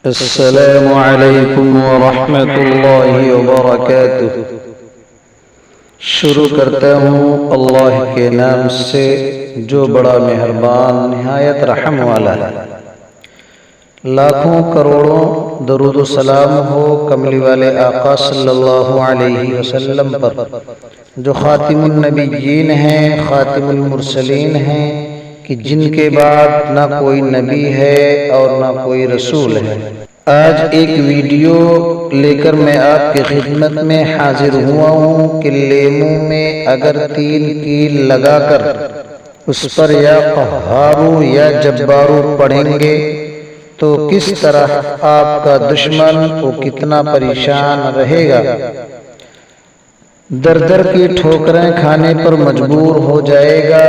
السلام علیکم ورحمۃ اللہ وبرکاتہ۔ شروع کرتا ہوں اللہ کے نام سے جو بڑا مہربان نہایت رحم والا ہے۔ لاکھوں کروڑوں درود و سلام ہو کملی والے آقا صلی اللہ علیہ وسلم پر، جو خاتم النبیین ہیں، خاتم المرسلین ہیں، کہ جن کے بعد نہ کوئی نبی ہے اور نہ کوئی رسول ہے۔ آج ایک ویڈیو لے کر میں آپ کی خدمت میں حاضر ہوا ہوں کہ لیموں میں اگر 3 کیل لگا کر اس پر یا قہارو یا جبارو پڑھیں گے تو کس طرح آپ کا دشمن وہ کتنا پریشان رہے گا، در در کی ٹھوکریں کھانے پر مجبور ہو جائے گا،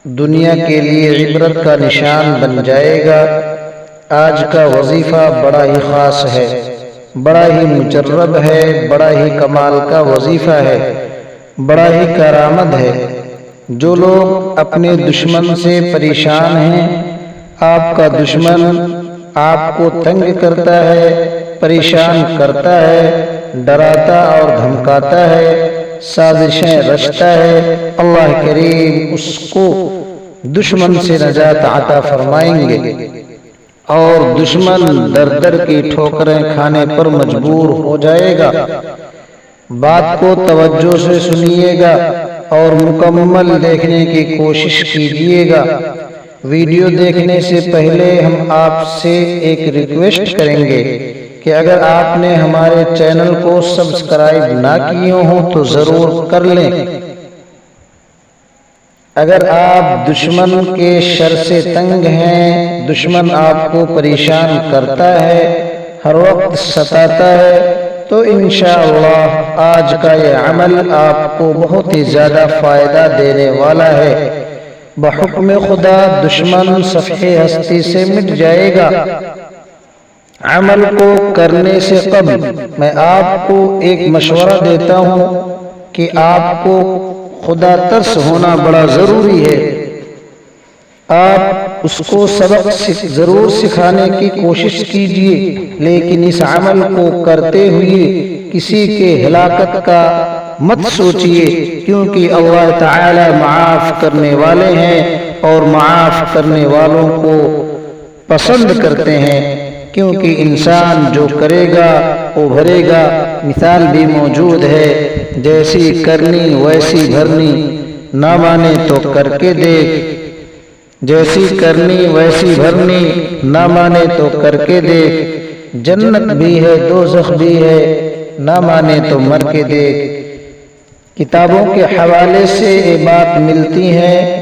دنیا کے لیے عبرت کا نشان بن جائے گا۔ آج کا وظیفہ بڑا ہی خاص ہے، بڑا ہی مجرب ہے، بڑا ہی کمال کا وظیفہ ہے، بڑا ہی کرامت ہے۔ جو لوگ اپنے دشمن سے پریشان ہیں، آپ کا دشمن آپ کو تنگ کرتا ہے، پریشان کرتا ہے، ڈراتا اور دھمکاتا ہے، سازشیں رچتا ہے، اللہ کریم اس کو دشمن سے نجات عطا فرمائیں گے اور دشمن در در کی ٹھوکریں کھانے پر مجبور ہو جائے گا۔ بات کو توجہ سے سنیے گا اور مکمل دیکھنے کی کوشش کیجیے گا۔ ویڈیو دیکھنے سے پہلے ہم آپ سے ایک ریکویسٹ کریں گے کہ اگر آپ نے ہمارے چینل کو سبسکرائب نہ کیے ہوں تو ضرور کر لیں۔ اگر آپ دشمن کے شر سے تنگ ہیں، دشمن آپ کو پریشان کرتا ہے، ہر وقت ستاتا ہے، تو انشاءاللہ آج کا یہ عمل آپ کو بہت ہی زیادہ فائدہ دینے والا ہے۔ بحکم خدا دشمن صفحے ہستی سے مٹ جائے گا۔ عمل کو کرنے سے قبل میں آپ کو ایک مشورہ دیتا ہوں کہ آپ کو خدا ترس ہونا بڑا ضروری ہے۔ آپ اس کو سبق ضرور سکھانے کی کوشش کیجیے، لیکن اس عمل کو کرتے ہوئے کسی کے ہلاکت کا مت سوچیے، کیونکہ اللہ تعالی معاف کرنے والے ہیں اور معاف کرنے والوں کو پسند کرتے ہیں، کیونکہ انسان جو کرے گا وہ بھرے گا۔ مثال بھی موجود ہے، جیسی کرنی ویسی بھرنی، نہ مانے تو کر کے دیکھ۔ جیسی کرنی ویسی بھرنی، نہ مانے تو کر کے دیکھ۔ جنت بھی ہے دوزخ بھی ہے، نہ مانے تو مر کے دیکھ۔ کتابوں کے حوالے سے یہ بات ملتی ہے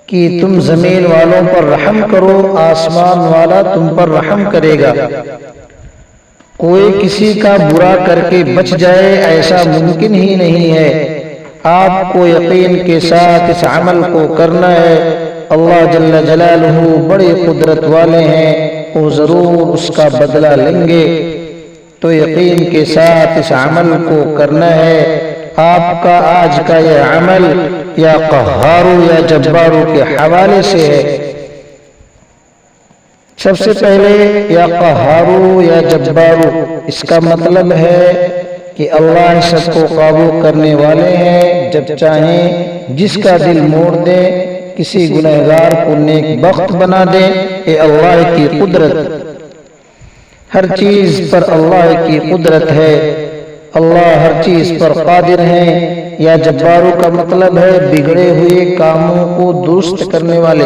کہ تم زمین والوں پر رحم کرو، آسمان والا تم پر رحم کرے گا۔ کوئی کسی کا برا کر کے بچ جائے ایسا ممکن ہی نہیں ہے۔ آپ کو یقین کے ساتھ اس عمل کو کرنا ہے۔ اللہ جل جلالہ بڑی قدرت والے ہیں، وہ ضرور اس کا بدلہ لیں گے، تو یقین کے ساتھ اس عمل کو کرنا ہے۔ آپ کا آج کا یہ عمل یا قہارو یا جبارو کے حوالے سے ہے۔ سب سے پہلے یا قہارو یا جبارو، اس کا مطلب ہے کہ اللہ سب کو قابو کرنے والے ہیں، جب چاہیں جس کا دل موڑ دیں، کسی گنہگار کو نیک بخت بنا دیں، یہ اللہ کی قدرت۔ ہر چیز پر اللہ کی قدرت ہے، اللہ ہر چیز پر قادر ہے۔ یا جبارو کا مطلب ہے بگڑے ہوئے کاموں کو درست کرنے والے،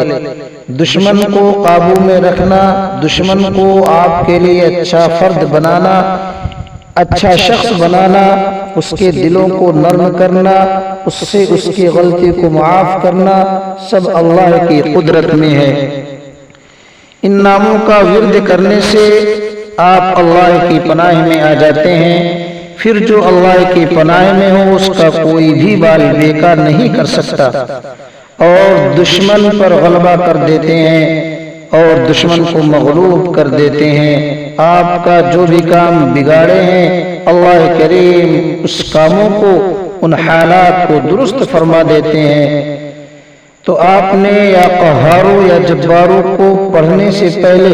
دشمن کو قابو میں رکھنا، دشمن کو آپ کے لیے اچھا فرد بنانا، اچھا شخص بنانا، اس کے دلوں کو نرم کرنا، اس سے اس کی غلطی کو معاف کرنا، سب اللہ کی قدرت میں ہے۔ ان ناموں کا ورد کرنے سے آپ اللہ کی پناہ میں آ جاتے ہیں۔ پھر جو اللہ کی پناہ میں ہو اس کا کوئی بھی بال بیکار نہیں کر سکتا، اور دشمن پر غلبہ کر دیتے ہیں اور دشمن کو مغلوب کر دیتے ہیں۔ آپ کا جو بھی کام بگاڑے ہیں، اللہ کریم اس کاموں کو، ان حالات کو درست فرما دیتے ہیں۔ تو آپ نے یا قہارو یا جبارو کو پڑھنے سے پہلے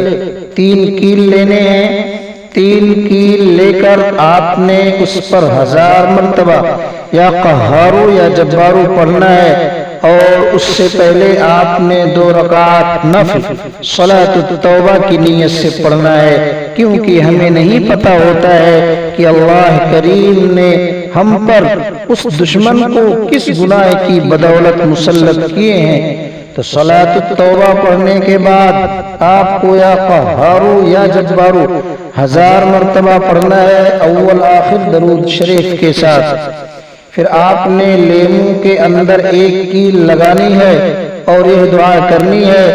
3 کیل لینے ہیں، 3 کیل لے کر آپ نے اس پر 1000 مرتبہ یا قہارو یا جبارو پڑھنا ہے، اور اس سے پہلے آپ نے 2 رکعت نفل صلاۃ التوبہ کی نیت سے پڑھنا ہے، کیونکہ ہمیں نہیں پتہ ہوتا ہے کہ اللہ کریم نے ہم پر اس دشمن کو کس گناہ کی بدولت مسلط کیے ہیں۔ تو صلاۃ التوبہ پڑھنے کے بعد آپ کو یا قہارو یا جبارو 1000 مرتبہ پڑھنا ہے، اول آخر درود شریف کے ساتھ۔ پھر آپ نے لیمو کے اندر 1 کیل لگانی ہے اور یہ دعا کرنی ہے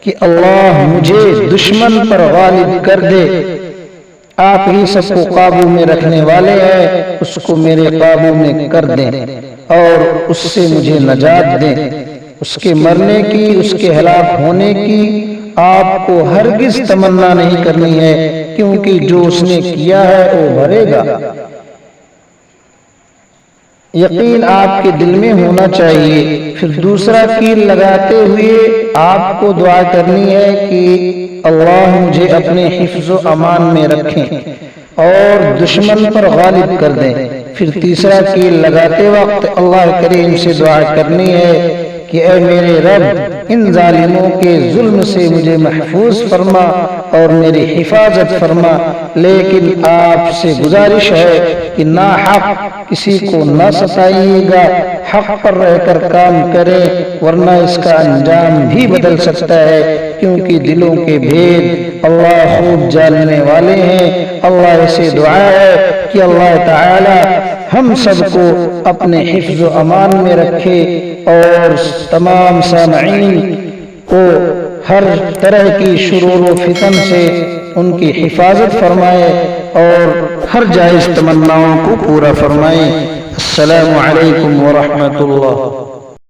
کہ اللہ مجھے دشمن پر غالب کر دے، آپ ہی سب کو قابو میں رکھنے والے ہیں، اس کو میرے قابو میں کر دیں اور اس سے مجھے نجات دیں۔ اس کے مرنے کی، اس کے ہلاک ہونے کی آپ کو ہرگز تمنا نہیں کرنی ہے، کیونکہ جو اس نے کیا ہے وہ بھرے گا۔ یقین آپ کے دل میں ہونا چاہیے۔ پھر دوسرا کیل لگاتے ہوئے آپ کو دعا کرنی ہے کہ اللہ مجھے اپنے حفظ و امان میں رکھیں اور دشمن پر غالب کر دیں۔ پھر تیسرا کیل لگاتے وقت اللہ کریم سے دعا کرنی ہے کہ اے میرے رب، ان ظالموں کے ظلم سے مجھے محفوظ فرما اور میری حفاظت فرما، لیکن آپ سے گزارش ہے کہ ناحق کسی کو نہ ستائیے گا، حق پر رہ کر کام کرے، ورنہ اس کا انجام بھی بدل سکتا ہے، کیونکہ دلوں کے بھید اللہ خوب جاننے والے ہیں۔ اللہ سے دعا ہے کہ اللہ تعالی ہم سب کو اپنے حفظ و امان میں رکھے اور تمام سامعین کو ہر طرح کی شرور و فتن سے ان کی حفاظت فرمائے اور ہر جائز تمناؤں کو پورا فرمائے۔ السلام علیکم ورحمۃ اللہ۔